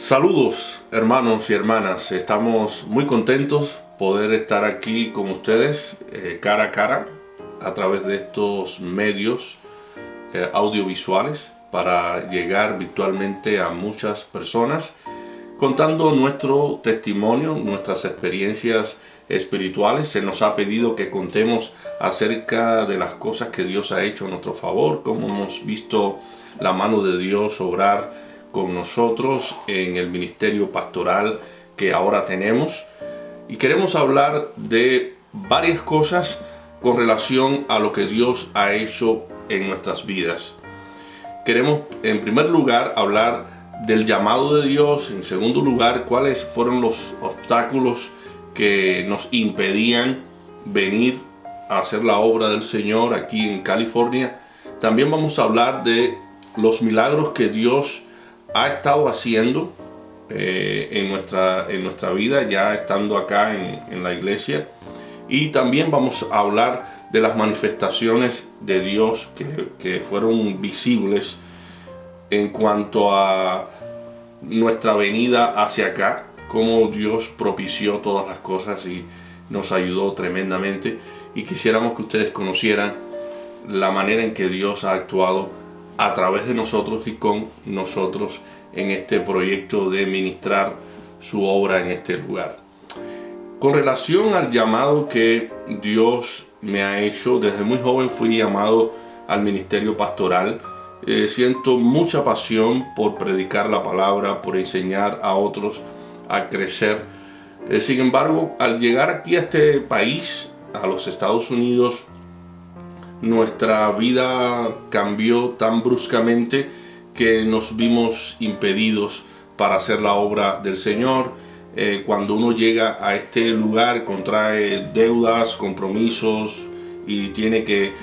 Saludos hermanos y hermanas, estamos muy contentos poder estar aquí con ustedes cara a cara a través de estos medios audiovisuales para llegar virtualmente a muchas personas contando nuestro testimonio, nuestras experiencias espirituales. Se nos ha pedido que contemos acerca de las cosas que Dios ha hecho a nuestro favor, cómo hemos visto la mano de Dios obrar con nosotros en el ministerio pastoral que ahora tenemos, y queremos hablar de varias cosas con relación a lo que Dios ha hecho en nuestras vidas. Queremos en primer lugar hablar del llamado de Dios, en segundo lugar cuáles fueron los obstáculos que nos impedían venir a hacer la obra del Señor aquí en California. También vamos a hablar de los milagros que Dios ha estado haciendo en nuestra vida, ya estando acá en la iglesia. Y también vamos a hablar de las manifestaciones de Dios que fueron visibles en cuanto a nuestra venida hacia acá, cómo Dios propició todas las cosas y nos ayudó tremendamente. Y quisiéramos que ustedes conocieran la manera en que Dios ha actuado a través de nosotros y con nosotros en este proyecto de ministrar su obra en este lugar. Con relación al llamado que Dios me ha hecho, desde muy joven fui llamado al ministerio pastoral. Siento mucha pasión por predicar la palabra, por enseñar a otros a crecer. Sin embargo, al llegar aquí a este país, a los Estados Unidos, nuestra vida cambió tan bruscamente que nos vimos impedidos para hacer la obra del Señor. Cuando uno llega a este lugar, contrae deudas, compromisos y tiene que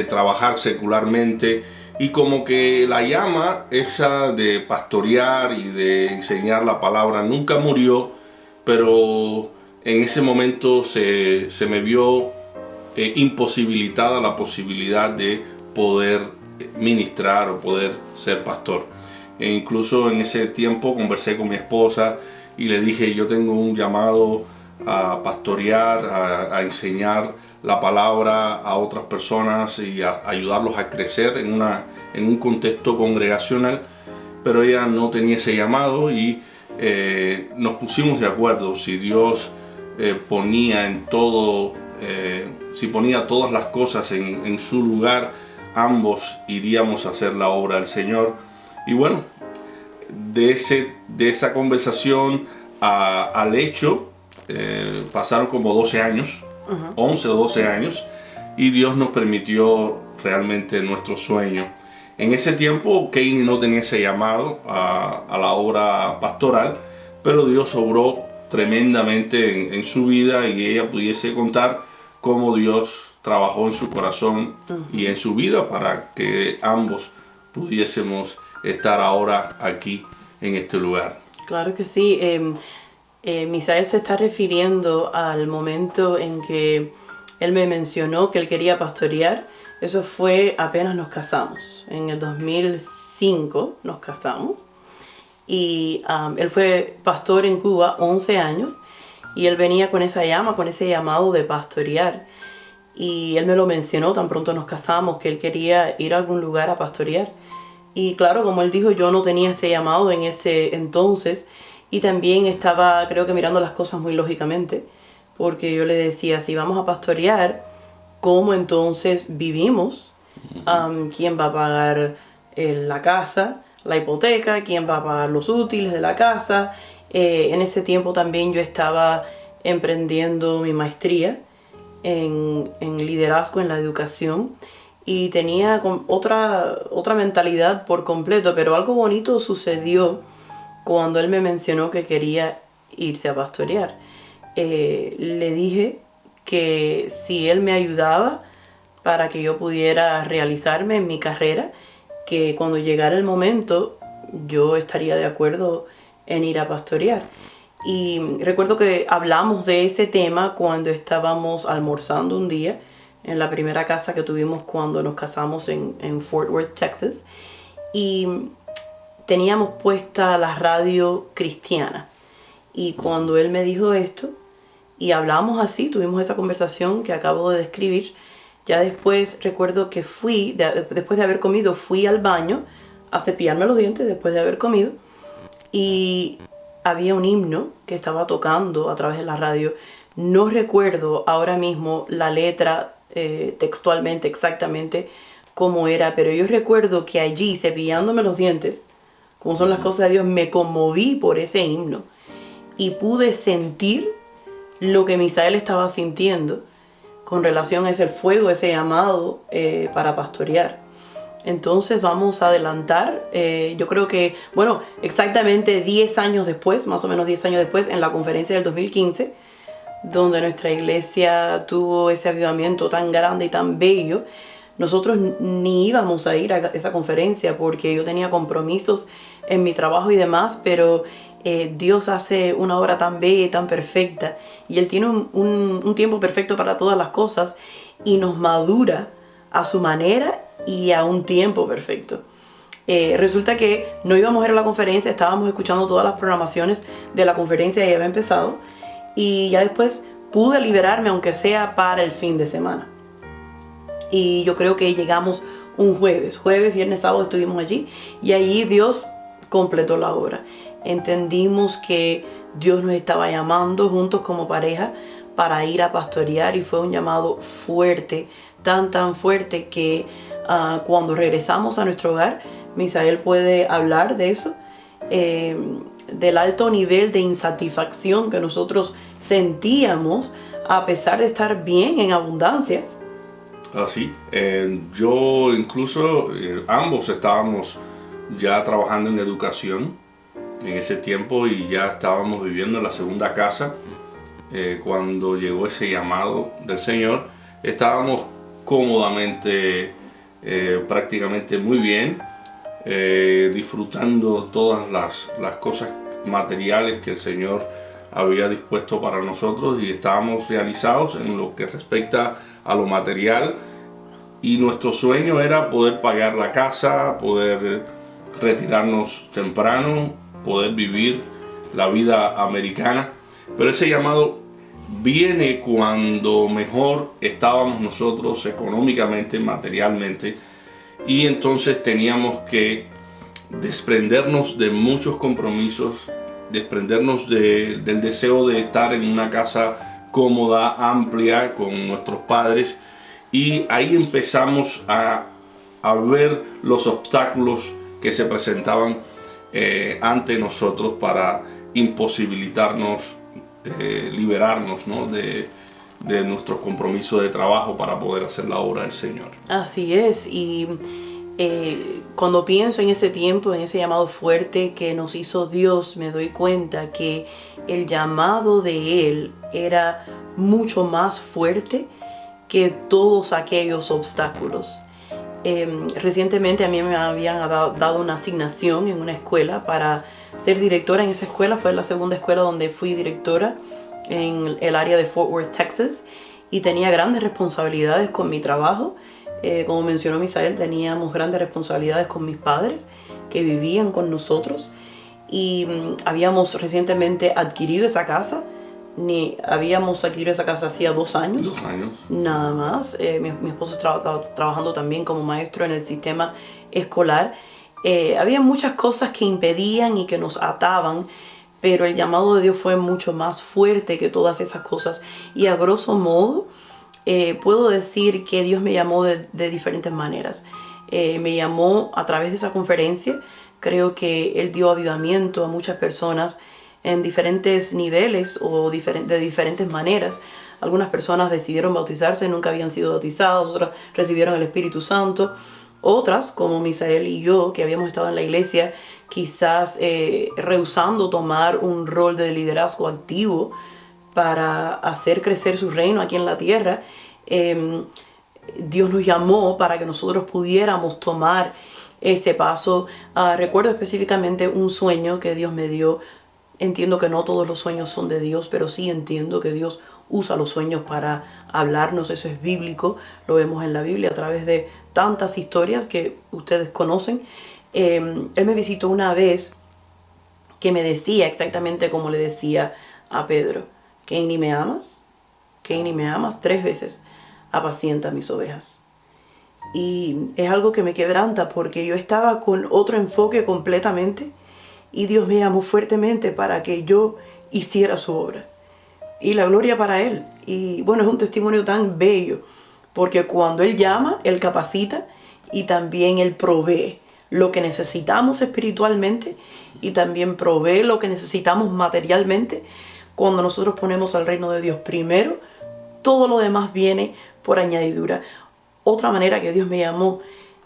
trabajar secularmente, y como que la llama esa de pastorear y de enseñar la palabra nunca murió, pero en ese momento se me vio imposibilitada la posibilidad de poder ministrar o poder ser pastor. E incluso en ese tiempo conversé con mi esposa y le dije: yo tengo un llamado a pastorear, a enseñar la palabra a otras personas y a ayudarlos a crecer en un contexto congregacional, pero ella no tenía ese llamado. Y nos pusimos de acuerdo: si Dios si ponía todas las cosas en su lugar, ambos iríamos a hacer la obra del Señor. Y bueno, de esa conversación al hecho pasaron como 12 años, 11 o 12 años, y Dios nos permitió realmente nuestro sueño. En ese tiempo Kane no tenía ese llamado a la obra pastoral, pero Dios obró tremendamente en su vida, y ella pudiese contar cómo Dios trabajó en su corazón y en su vida para que ambos pudiésemos estar ahora aquí en este lugar. Claro que sí. Misael se está refiriendo al momento en que él me mencionó que él quería pastorear. Eso fue apenas nos casamos. En el 2005 nos casamos. Y él fue pastor en Cuba 11 años. Y él venía con esa llama, con ese llamado de pastorear. Y él me lo mencionó tan pronto nos casamos, que él quería ir a algún lugar a pastorear. Y claro, como él dijo, yo no tenía ese llamado en ese entonces. Y también estaba, creo que mirando las cosas muy lógicamente. Porque yo le decía: si vamos a pastorear, ¿cómo entonces vivimos? ¿Quién va a pagar la casa, la hipoteca? ¿Quién va a pagar los útiles de la casa? En ese tiempo también yo estaba emprendiendo mi maestría en liderazgo en la educación, y tenía otra mentalidad por completo. Pero algo bonito sucedió cuando él me mencionó que quería irse a pastorear. Le dije que si él me ayudaba para que yo pudiera realizarme en mi carrera, que cuando llegara el momento yo estaría de acuerdo en ir a pastorear. Y recuerdo que hablamos de ese tema cuando estábamos almorzando un día en la primera casa que tuvimos cuando nos casamos en Fort Worth, Texas. Y teníamos puesta la radio cristiana. Y cuando él me dijo esto, y hablamos así, tuvimos esa conversación que acabo de describir, ya después recuerdo que después de haber comido, fui al baño a cepillarme los dientes después de haber comido, y había un himno que estaba tocando a través de la radio. No recuerdo ahora mismo la letra textualmente, exactamente cómo era, pero yo recuerdo que allí, cepillándome los dientes, como son las cosas de Dios, me conmoví por ese himno y pude sentir lo que Misael estaba sintiendo con relación a ese fuego, ese llamado para pastorear. Entonces vamos a adelantar, yo creo que, bueno, exactamente 10 años después, más o menos 10 años después, en la conferencia del 2015, donde nuestra iglesia tuvo ese avivamiento tan grande y tan bello. Nosotros ni íbamos a ir a esa conferencia porque yo tenía compromisos en mi trabajo y demás, pero Dios hace una obra tan bella y tan perfecta, y Él tiene un tiempo perfecto para todas las cosas y nos madura a su manera y a un tiempo perfecto. Resulta que no íbamos a ir a la conferencia, estábamos escuchando todas las programaciones de la conferencia, ya había empezado, y ya después pude liberarme, aunque sea para el fin de semana. Y yo creo que llegamos un jueves, viernes, sábado estuvimos allí, y allí Dios completó la obra. Entendimos que Dios nos estaba llamando juntos como pareja para ir a pastorear, y fue un llamado fuerte, tan fuerte que cuando regresamos a nuestro hogar, Misael puede hablar de eso, del alto nivel de insatisfacción que nosotros sentíamos a pesar de estar bien en abundancia. Así, yo incluso, ambos estábamos ya trabajando en educación en ese tiempo y ya estábamos viviendo en la segunda casa. Cuando llegó ese llamado del Señor, estábamos cómodamente, prácticamente muy bien, disfrutando todas las cosas materiales que el Señor había dispuesto para nosotros, y estábamos realizados en lo que respecta a lo material, y nuestro sueño era poder pagar la casa, poder retirarnos temprano, poder vivir la vida americana. Pero ese llamado viene cuando mejor estábamos nosotros económicamente, materialmente, y entonces teníamos que desprendernos de muchos compromisos, desprendernos del deseo de estar en una casa cómoda, amplia, con nuestros padres, y ahí empezamos a ver los obstáculos que se presentaban ante nosotros para imposibilitarnos, liberarnos, ¿no?, de nuestros compromisos de trabajo para poder hacer la obra del Señor. Así es, y cuando pienso en ese tiempo, en ese llamado fuerte que nos hizo Dios, me doy cuenta que el llamado de Él era mucho más fuerte que todos aquellos obstáculos. Recientemente a mí me habían dado una asignación en una escuela para ser directora en esa escuela. Fue la segunda escuela donde fui directora en el área de Fort Worth, Texas, y tenía grandes responsabilidades con mi trabajo. Como mencionó Misael, teníamos grandes responsabilidades con mis padres que vivían con nosotros, y habíamos recientemente adquirido esa casa. Habíamos adquirido esa casa hacía 2 años. 2 años. Nada más. Mi esposo estaba trabajando también como maestro en el sistema escolar. Había muchas cosas que impedían y que nos ataban, pero el llamado de Dios fue mucho más fuerte que todas esas cosas. Y a grosso modo, puedo decir que Dios me llamó de diferentes maneras. Me llamó a través de esa conferencia. Creo que Él dio avivamiento a muchas personas en diferentes niveles o de diferentes maneras. Algunas personas decidieron bautizarse, nunca habían sido bautizadas, otras recibieron el Espíritu Santo. Otras, como Misael y yo, que habíamos estado en la iglesia, quizás rehusando tomar un rol de liderazgo activo para hacer crecer su reino aquí en la tierra. Dios nos llamó para que nosotros pudiéramos tomar ese paso. Recuerdo específicamente un sueño que Dios me dio. Entiendo que no todos los sueños son de Dios, pero sí entiendo que Dios usa los sueños para hablarnos. Eso es bíblico, lo vemos en la Biblia a través de tantas historias que ustedes conocen. Él me visitó una vez que me decía exactamente como le decía a Pedro: ¿Cain, ni me amas? ¿Cain, ni me amas? 3 veces: apacienta mis ovejas. Y es algo que me quebranta, porque yo estaba con otro enfoque completamente y Dios me llamó fuertemente para que yo hiciera su obra. Y la gloria para Él. Y bueno, es un testimonio tan bello, porque cuando Él llama, Él capacita y también Él provee lo que necesitamos espiritualmente y también provee lo que necesitamos materialmente. Cuando nosotros ponemos al reino de Dios primero, todo lo demás viene por añadidura. Otra manera que Dios me llamó,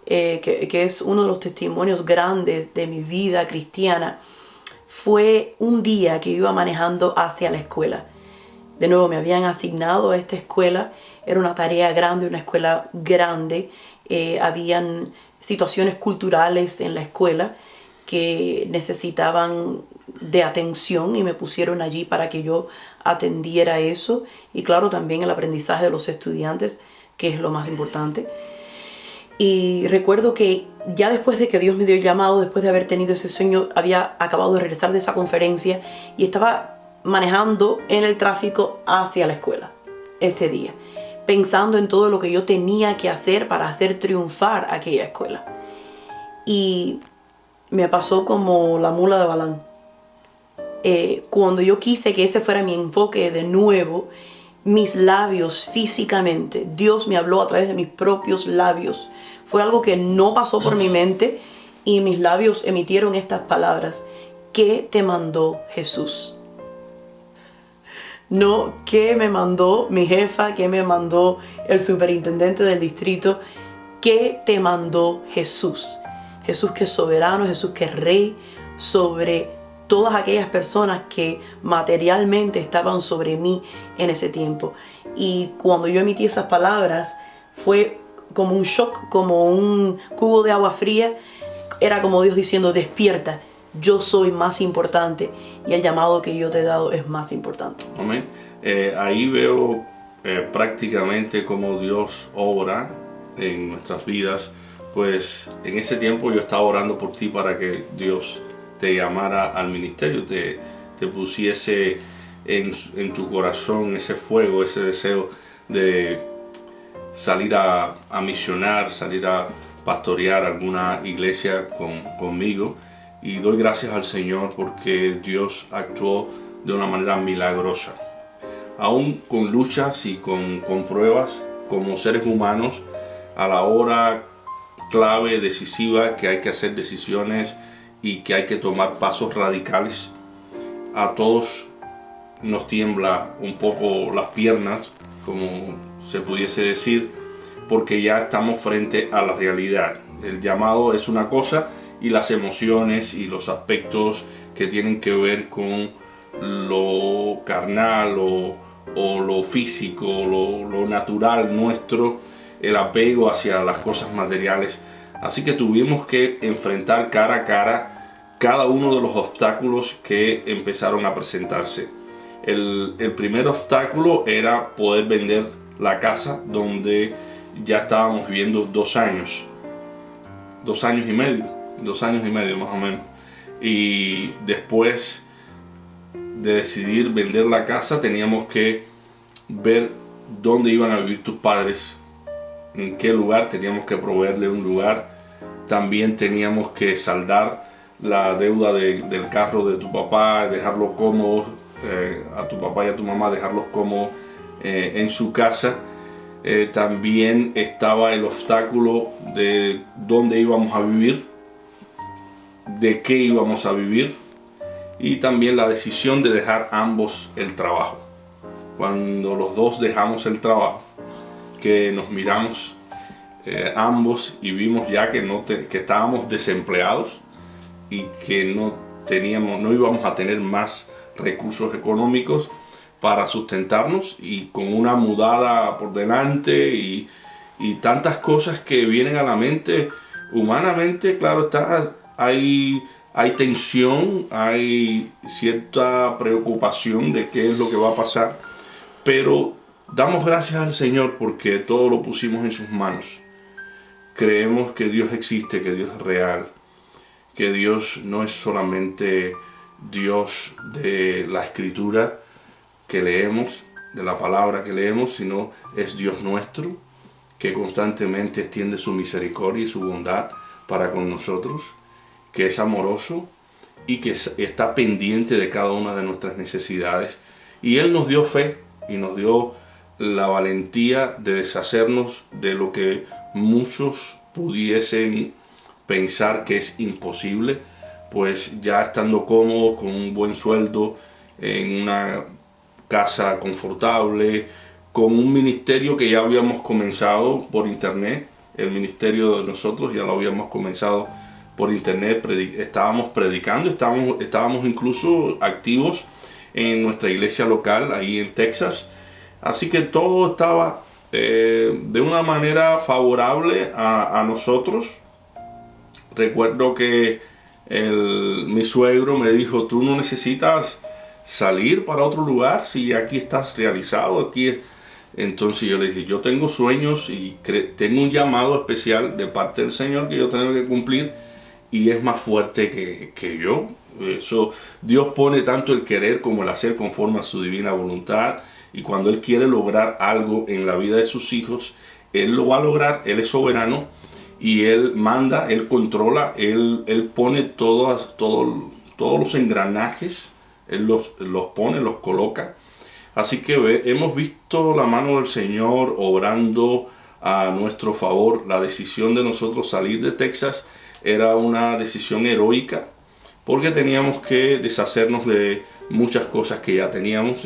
que es uno de los testimonios grandes de mi vida cristiana, fue un día que iba manejando hacia la escuela. De nuevo, me habían asignado a esta escuela. Era una tarea grande, una escuela grande. Habían situaciones culturales en la escuela que necesitaban de atención y me pusieron allí para que yo atendiera eso. Y claro, también el aprendizaje de los estudiantes, que es lo más importante. Y recuerdo que ya después de que Dios me dio el llamado, después de haber tenido ese sueño, había acabado de regresar de esa conferencia y estaba manejando en el tráfico hacia la escuela ese día, pensando en todo lo que yo tenía que hacer para hacer triunfar aquella escuela. Y me pasó como la mula de Balaam. Cuando yo quise que ese fuera mi enfoque de nuevo, mis labios físicamente, Dios me habló a través de mis propios labios. Fue algo que no pasó por mi mente y mis labios emitieron estas palabras: ¿qué te mandó Jesús? No, ¿qué me mandó mi jefa? ¿Qué me mandó el superintendente del distrito? ¿Qué te mandó Jesús? Jesús que es soberano, Jesús que es rey sobre todas aquellas personas que materialmente estaban sobre mí en ese tiempo. Y cuando yo emití esas palabras, fue como un shock, como un cubo de agua fría. Era como Dios diciendo: despierta, yo soy más importante y el llamado que yo te he dado es más importante. Amén. Ahí veo prácticamente cómo Dios obra en nuestras vidas. Pues en ese tiempo yo estaba orando por ti para que Dios te llamara al ministerio, te pusiese en tu corazón ese fuego, ese deseo de salir a misionar, salir a pastorear alguna iglesia conmigo. Y doy gracias al Señor porque Dios actuó de una manera milagrosa. Aún con luchas y con pruebas, como seres humanos, a la hora clave, decisiva, que hay que hacer decisiones y que hay que tomar pasos radicales, a todos nos tiembla un poco las piernas, como se pudiese decir, porque ya estamos frente a la realidad. El llamado es una cosa y las emociones y los aspectos que tienen que ver con lo carnal o lo físico, lo natural nuestro, el apego hacia las cosas materiales. Así que tuvimos que enfrentar cara a cara cada uno de los obstáculos que empezaron a presentarse. El primer obstáculo era poder vender la casa donde ya estábamos viviendo 2 años. 2 años y medio. 2 años y medio más o menos. Y después de decidir vender la casa, teníamos que ver dónde iban a vivir tus padres, en qué lugar. Teníamos que proveerle un lugar. También teníamos que saldar la deuda del carro de tu papá, dejarlo cómodo, a tu papá y a tu mamá, dejarlos cómodos en su casa. También estaba el obstáculo de dónde íbamos a vivir, de qué íbamos a vivir, y también la decisión de dejar ambos el trabajo. Cuando los dos dejamos el trabajo, que nos miramos ambos y vimos ya que estábamos desempleados y que no íbamos a tener más recursos económicos para sustentarnos, y con una mudada por delante y tantas cosas que vienen a la mente humanamente. Claro está, hay tensión, hay cierta preocupación de qué es lo que va a pasar, pero damos gracias al Señor porque todo lo pusimos en sus manos. Creemos que Dios existe, que Dios es real, que Dios no es solamente Dios de la escritura que leemos, de la palabra que leemos, sino es Dios nuestro, que constantemente extiende su misericordia y su bondad para con nosotros, que es amoroso y que está pendiente de cada una de nuestras necesidades. Y Él nos dio fe y nos dio la valentía de deshacernos de lo que muchos pudiesen pensar que es imposible, pues ya estando cómodos con un buen sueldo, en una casa confortable, con un ministerio que ya habíamos comenzado por internet. El ministerio de nosotros ya lo habíamos comenzado por internet, estábamos predicando, estábamos incluso activos en nuestra iglesia local ahí en Texas, así que todo estaba de una manera favorable a nosotros. Recuerdo que mi suegro me dijo: tú no necesitas salir para otro lugar si aquí estás realizado, aquí. Entonces yo le dije: yo tengo sueños y tengo un llamado especial de parte del Señor que yo tengo que cumplir, y es más fuerte que yo. Eso, Dios pone tanto el querer como el hacer conforme a su divina voluntad, y cuando Él quiere lograr algo en la vida de sus hijos, Él lo va a lograr. Él es soberano y Él manda, Él controla, Él pone todos los engranajes, Él los pone, los coloca. Así que hemos visto la mano del Señor obrando a nuestro favor. La decisión de nosotros salir de Texas era una decisión heroica, porque teníamos que deshacernos de muchas cosas que ya teníamos.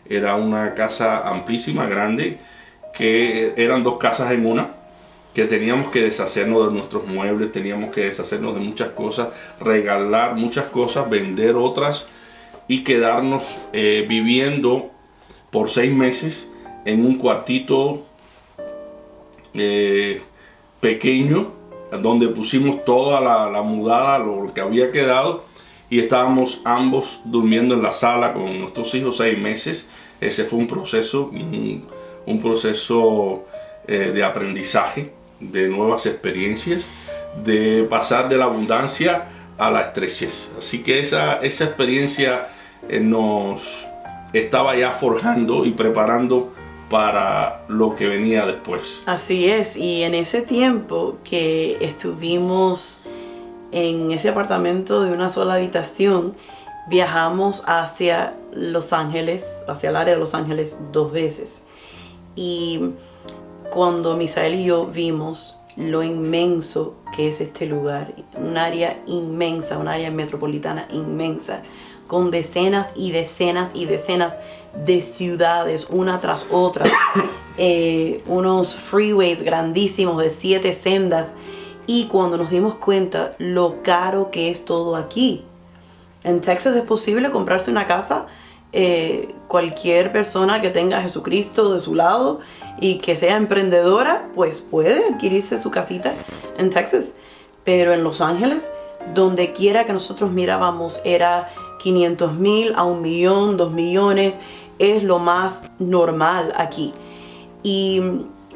Era una casa amplísima, grande, que eran dos casas en una, que teníamos que deshacernos de nuestros muebles, teníamos que deshacernos de muchas cosas, regalar muchas cosas, vender otras y quedarnos viviendo por 6 meses en un cuartito pequeño, donde pusimos toda la mudada, lo que había quedado, y estábamos ambos durmiendo en la sala con nuestros hijos 6 meses. Ese fue un proceso, un proceso de aprendizaje, de nuevas experiencias, de pasar de la abundancia a la estrechez. Así que esa experiencia nos estaba ya forjando y preparando para lo que venía después. Así es, y en ese tiempo que estuvimos en ese apartamento de una sola habitación, viajamos hacia Los Ángeles, hacia el área de Los Ángeles 2 veces. Y cuando Misael y yo vimos lo inmenso que es este lugar, un área inmensa, un área metropolitana inmensa, con decenas y decenas y decenas de ciudades, una tras otra, unos freeways grandísimos de 7 sendas, y cuando nos dimos cuenta lo caro que es todo aquí. En Texas es posible comprarse una casa, cualquier persona que tenga a Jesucristo de su lado y que sea emprendedora, pues puede adquirirse su casita en Texas. Pero en Los Ángeles, donde quiera que nosotros mirábamos, era 500,000 a 1,000,000, 2 millones, es lo más normal aquí. Y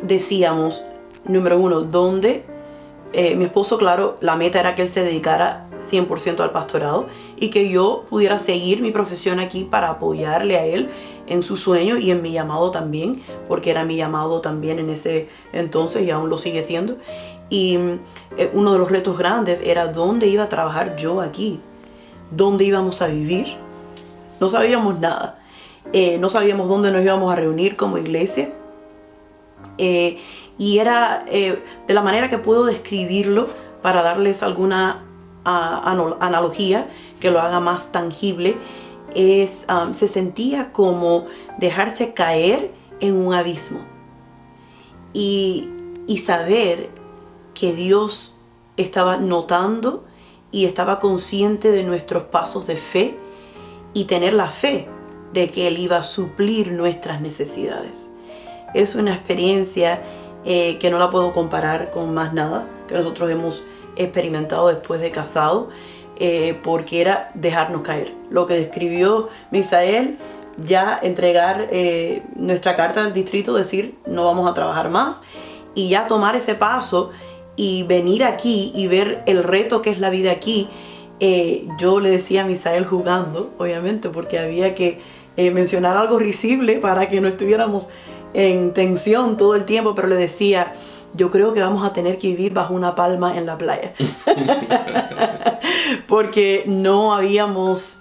decíamos, número uno, ¿dónde? Mi esposo, claro, la meta era que él se dedicara 100% al pastorado y que yo pudiera seguir mi profesión aquí para apoyarle a él en su sueño y en mi llamado también, porque era mi llamado también en ese entonces y aún lo sigue siendo. Y uno de los retos grandes era dónde iba a trabajar yo aquí, dónde íbamos a vivir. No sabíamos nada, no sabíamos dónde nos íbamos a reunir como iglesia. Y era de la manera que puedo describirlo para darles alguna analogía que lo haga más tangible, se sentía como dejarse caer en un abismo y saber que Dios estaba notando y estaba consciente de nuestros pasos de fe, y tener la fe de que Él iba a suplir nuestras necesidades. Es una experiencia que no la puedo comparar con más nada que nosotros hemos experimentado después de casado, porque era dejarnos caer. Lo que describió Misael, ya entregar nuestra carta al distrito, decir no vamos a trabajar más, y ya tomar ese paso y venir aquí y ver el reto que es la vida aquí. Yo le decía a Misael jugando, obviamente, porque había que mencionar algo risible para que no estuviéramos en tensión todo el tiempo, pero le decía, yo creo que vamos a tener que vivir bajo una palma en la playa. Porque no habíamos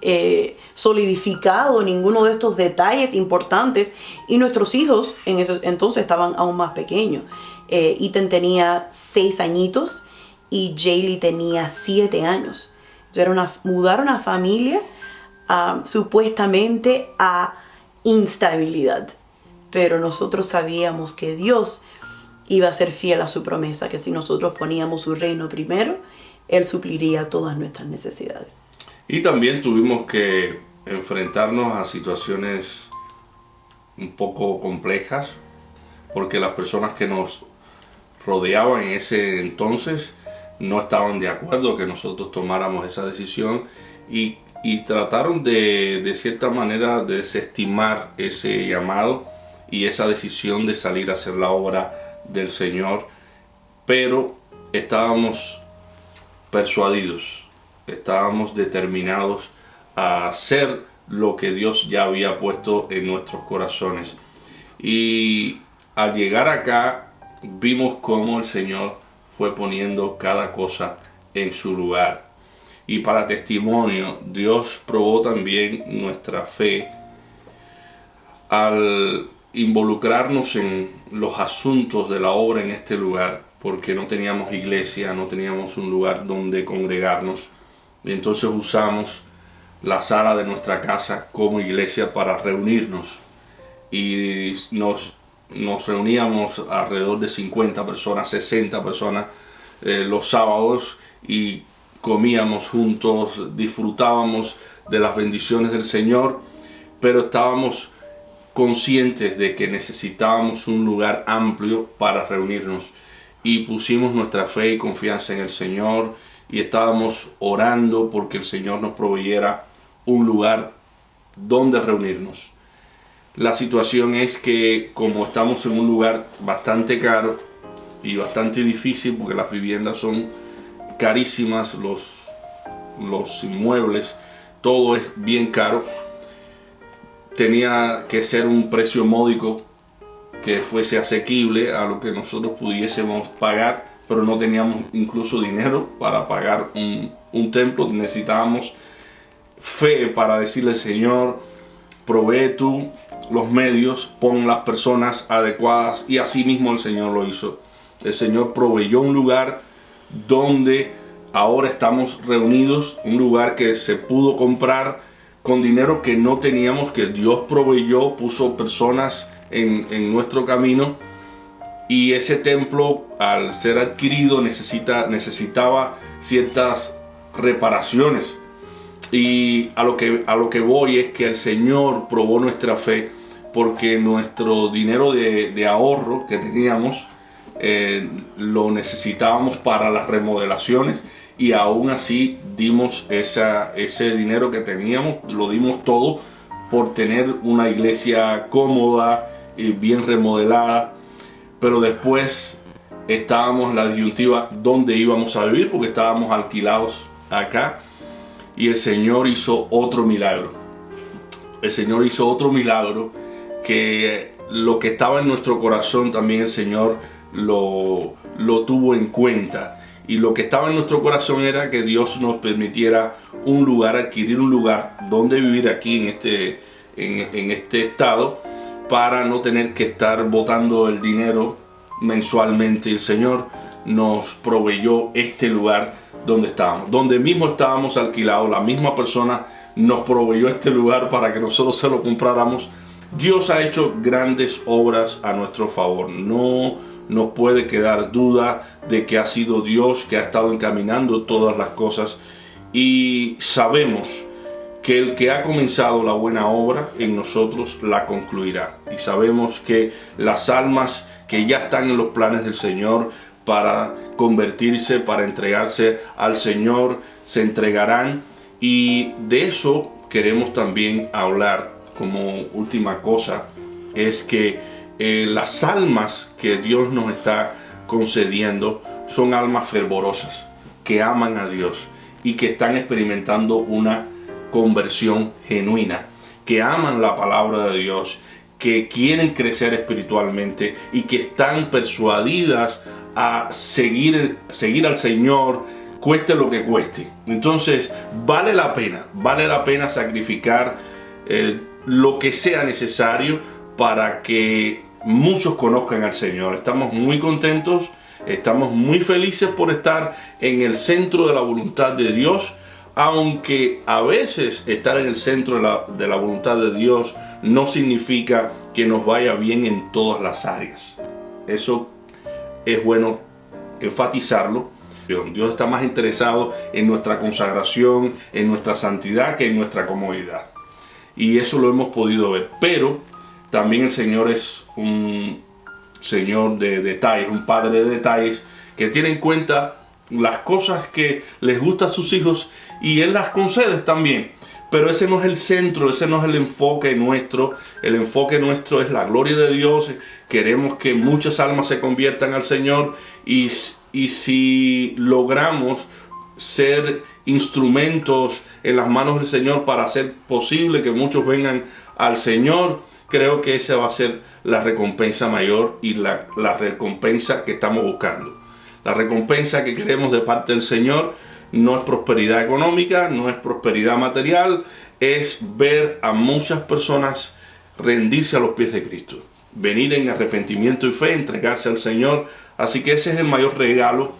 solidificado ninguno de estos detalles importantes y nuestros hijos en ese entonces estaban aún más pequeños. Ethan tenía 6 añitos y Jaylee tenía 7 años. Entonces mudar una familia supuestamente a instabilidad. Pero nosotros sabíamos que Dios iba a ser fiel a su promesa, que si nosotros poníamos su reino primero, Él supliría todas nuestras necesidades. Y también tuvimos que enfrentarnos a situaciones un poco complejas, porque las personas que nos rodeaban en ese entonces no estaban de acuerdo que nosotros tomáramos esa decisión y trataron de cierta manera de desestimar ese llamado y esa decisión de salir a hacer la obra del Señor, pero estábamos persuadidos, estábamos determinados a hacer lo que Dios ya había puesto en nuestros corazones. Y al llegar acá vimos cómo el Señor fue poniendo cada cosa en su lugar. Y para testimonio, Dios probó también nuestra fe al involucrarnos en los asuntos de la obra en este lugar, porque no teníamos iglesia, no teníamos un lugar donde congregarnos. Y entonces usamos la sala de nuestra casa como iglesia para reunirnos. Y nos reuníamos alrededor de 50 personas, 60 personas los sábados y comíamos juntos, disfrutábamos de las bendiciones del Señor, pero estábamos conscientes de que necesitábamos un lugar amplio para reunirnos y pusimos nuestra fe y confianza en el Señor y estábamos orando porque el Señor nos proveyera un lugar donde reunirnos. La situación es que como estamos en un lugar bastante caro y bastante difícil porque las viviendas son carísimas, los inmuebles, todo es bien caro, tenía que ser un precio módico que fuese asequible a lo que nosotros pudiésemos pagar, pero no teníamos incluso dinero para pagar un templo. Necesitábamos fe para decirle: Señor, provee tú los medios, pon las personas adecuadas, y así mismo el Señor lo hizo. El Señor proveyó un lugar donde ahora estamos reunidos, un lugar que se pudo comprar con dinero que no teníamos, que Dios proveyó, puso personas en nuestro camino, y ese templo, al ser adquirido, necesitaba ciertas reparaciones. Y a lo que voy es que el Señor probó nuestra fe, porque nuestro dinero de ahorro que teníamos lo necesitábamos para las remodelaciones, y aún así dimos ese dinero que teníamos, lo dimos todo por tener una iglesia cómoda y bien remodelada. Pero después estábamos en la disyuntiva dónde íbamos a vivir, porque estábamos alquilados acá, y el Señor hizo otro milagro. El Señor hizo otro milagro, que lo que estaba en nuestro corazón también el Señor lo tuvo en cuenta. Y lo que estaba en nuestro corazón era que Dios nos permitiera un lugar, adquirir un lugar donde vivir aquí en este estado, para no tener que estar botando el dinero mensualmente. El Señor nos proveyó este lugar donde estábamos, donde mismo estábamos alquilados. La misma persona nos proveyó este lugar para que nosotros se lo compráramos. Dios ha hecho grandes obras a nuestro favor. No nos puede quedar duda de que ha sido Dios que ha estado encaminando todas las cosas, y sabemos que el que ha comenzado la buena obra en nosotros la concluirá. Y sabemos que las almas que ya están en los planes del Señor para convertirse, para entregarse al Señor, se entregarán. Y de eso queremos también hablar como última cosa, es que las almas que Dios nos está concediendo son almas fervorosas, que aman a Dios y que están experimentando una conversión genuina, que aman la palabra de Dios, que quieren crecer espiritualmente y que están persuadidas a seguir al Señor, cueste lo que cueste. Entonces vale la pena sacrificar lo que sea necesario para que muchos conozcan al Señor. Estamos muy contentos, estamos muy felices por estar en el centro de la voluntad de Dios, aunque a veces estar en el centro de la voluntad de Dios no significa que nos vaya bien en todas las áreas. Eso es bueno enfatizarlo. Dios está más interesado en nuestra consagración, en nuestra santidad, que en nuestra comodidad. Y eso lo hemos podido ver. Pero también el Señor es un Señor de detalles, un Padre de detalles, que tiene en cuenta las cosas que les gusta a sus hijos y Él las concede también. Pero ese no es el centro, ese no es el enfoque nuestro. El enfoque nuestro es la gloria de Dios. Queremos que muchas almas se conviertan al Señor. Y si logramos ser instrumentos en las manos del Señor para hacer posible que muchos vengan al Señor, creo que esa va a ser la recompensa mayor y la recompensa que estamos buscando. La recompensa que queremos de parte del Señor no es prosperidad económica, no es prosperidad material, es ver a muchas personas rendirse a los pies de Cristo, venir en arrepentimiento y fe, entregarse al Señor. Así que ese es el mayor regalo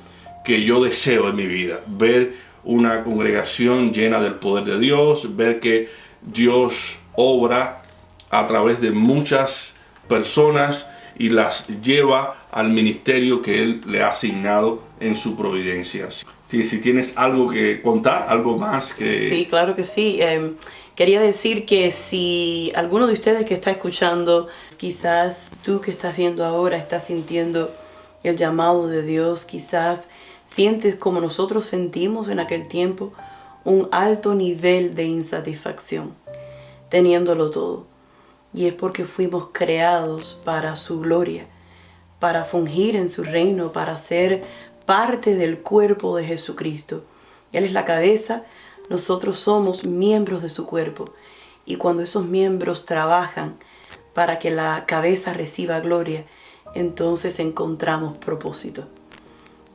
que yo deseo en mi vida, ver una congregación llena del poder de Dios, ver que Dios obra a través de muchas personas y las lleva al ministerio que Él le ha asignado en su providencia. Si tienes algo que contar, algo más que... Sí, claro que sí. Quería decir que si alguno de ustedes que está escuchando, quizás tú que estás viendo ahora, estás sintiendo el llamado de Dios, quizás sientes como nosotros sentimos en aquel tiempo, un alto nivel de insatisfacción, teniéndolo todo. Y es porque fuimos creados para su gloria, para fungir en su reino, para ser parte del cuerpo de Jesucristo. Él es la cabeza, nosotros somos miembros de su cuerpo. Y cuando esos miembros trabajan para que la cabeza reciba gloria, entonces encontramos propósito.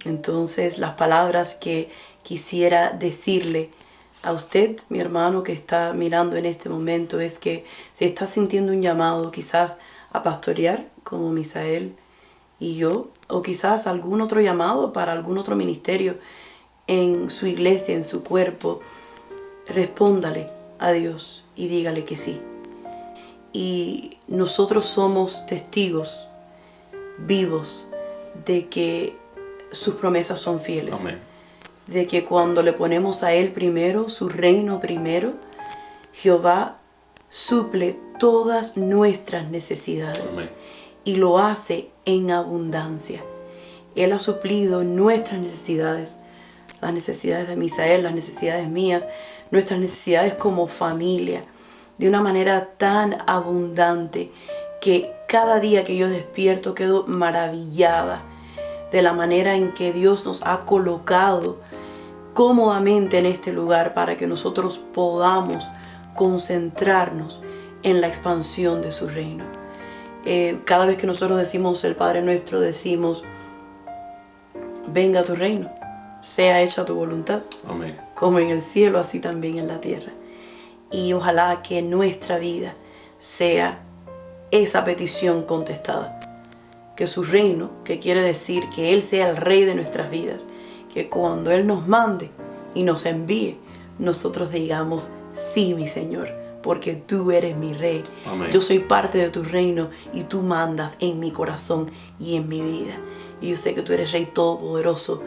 Entonces las palabras que quisiera decirle a usted, mi hermano que está mirando en este momento, es que si está sintiendo un llamado quizás a pastorear como Misael y yo, o quizás algún otro llamado para algún otro ministerio en su iglesia, en su cuerpo, respóndale a Dios y dígale que sí. Y nosotros somos testigos vivos de que sus promesas son fieles. Amén. De que cuando le ponemos a Él primero, su reino primero, Jehová suple todas nuestras necesidades. Amén. Y lo hace en abundancia. Él ha suplido nuestras necesidades, las necesidades de Misael, las necesidades mías, nuestras necesidades como familia, de una manera tan abundante que cada día que yo despierto quedo maravillada de la manera en que Dios nos ha colocado cómodamente en este lugar para que nosotros podamos concentrarnos en la expansión de su reino. Cada vez que nosotros decimos el Padre Nuestro, decimos: venga tu reino, sea hecha tu voluntad. Amén. Como en el cielo, así también en la tierra. Y ojalá que nuestra vida sea esa petición contestada. Que su reino, que quiere decir que Él sea el rey de nuestras vidas, que cuando Él nos mande y nos envíe, nosotros digamos: sí, mi Señor, porque tú eres mi rey. Amén. Yo soy parte de tu reino y tú mandas en mi corazón y en mi vida. Y yo sé que tú eres Rey Todopoderoso,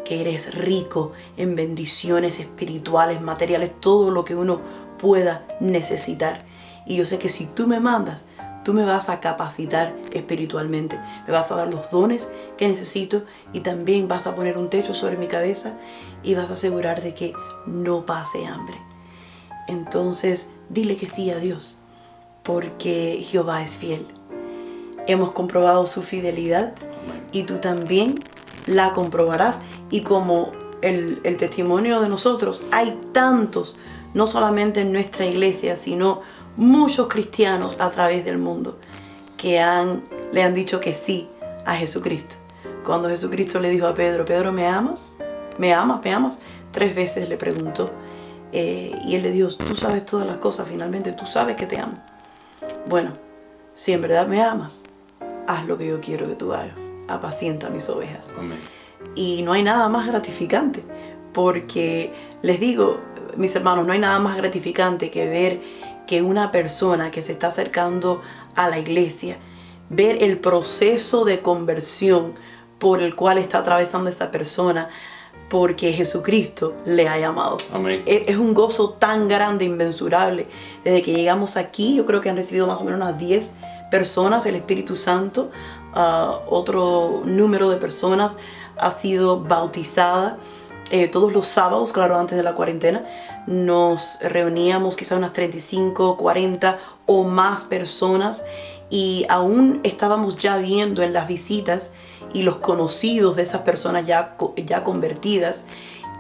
que eres rico en bendiciones espirituales, materiales, todo lo que uno pueda necesitar. Y yo sé que si tú me mandas, tú me vas a capacitar espiritualmente, me vas a dar los dones que necesito y también vas a poner un techo sobre mi cabeza y vas a asegurar de que no pase hambre. Entonces, dile que sí a Dios, porque Jehová es fiel. Hemos comprobado su fidelidad y tú también la comprobarás. Y como el testimonio de nosotros, hay tantos, no solamente en nuestra iglesia, sino muchos cristianos a través del mundo que le han dicho que sí a Jesucristo. Cuando Jesucristo le dijo a Pedro, Pedro, ¿me amas? ¿Me amas? ¿Me amas? 3 veces le preguntó. Y él le dijo, tú sabes todas las cosas, finalmente tú sabes que te amo. Bueno, si en verdad me amas, haz lo que yo quiero que tú hagas. Apacienta mis ovejas. Amén. Y no hay nada más gratificante, porque les digo, mis hermanos, no hay nada más gratificante que ver que una persona que se está acercando a la iglesia, ver el proceso de conversión por el cual está atravesando esta persona, porque Jesucristo le ha llamado. Amén. Es un gozo tan grande, inmensurable. Desde que llegamos aquí, yo creo que han recibido más o menos unas 10 personas el Espíritu Santo. Otro número de personas ha sido bautizada. Todos los sábados, claro, antes de la cuarentena, nos reuníamos quizás unas 35, 40 o más personas, y aún estábamos ya viendo en las visitas y los conocidos de esas personas ya convertidas,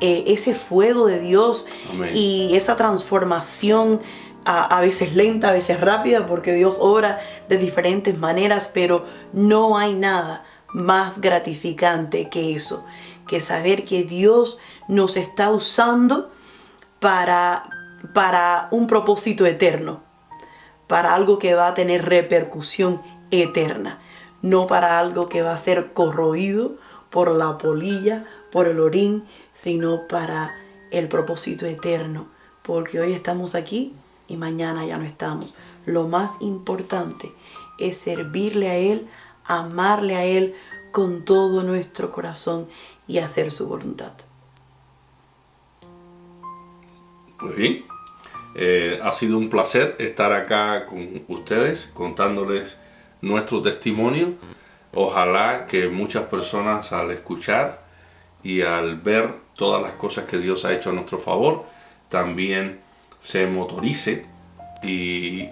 ese fuego de Dios. Amén. Y esa transformación, a veces lenta, a veces rápida, porque Dios obra de diferentes maneras, pero no hay nada más gratificante que eso, que saber que Dios nos está usando para un propósito eterno, para algo que va a tener repercusión eterna, no para algo que va a ser corroído por la polilla, por el orín, sino para el propósito eterno, porque hoy estamos aquí y mañana ya no estamos. Lo más importante es servirle a Él, amarle a Él con todo nuestro corazón y hacer su voluntad. Pues bien, ha sido un placer estar acá con ustedes, contándoles nuestro testimonio. Ojalá que muchas personas, al escuchar y al ver todas las cosas que Dios ha hecho a nuestro favor, también se motorice y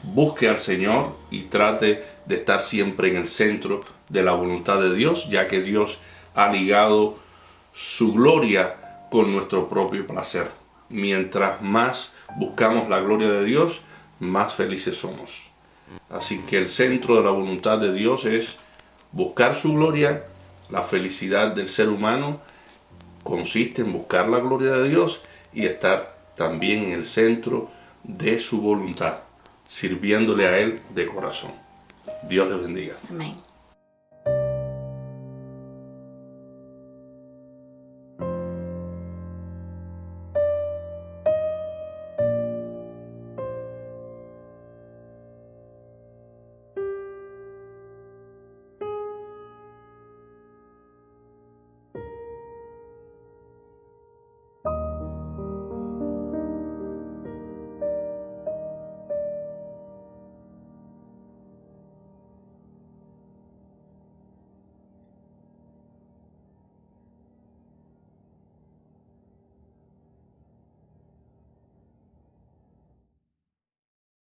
busque al Señor y trate de estar siempre en el centro de la voluntad de Dios, ya que Dios ha ligado su gloria con nuestro propio placer. Mientras más buscamos la gloria de Dios, más felices somos. Así que el centro de la voluntad de Dios es buscar su gloria. La felicidad del ser humano consiste en buscar la gloria de Dios y estar también en el centro de su voluntad, sirviéndole a Él de corazón. Dios les bendiga. Amén.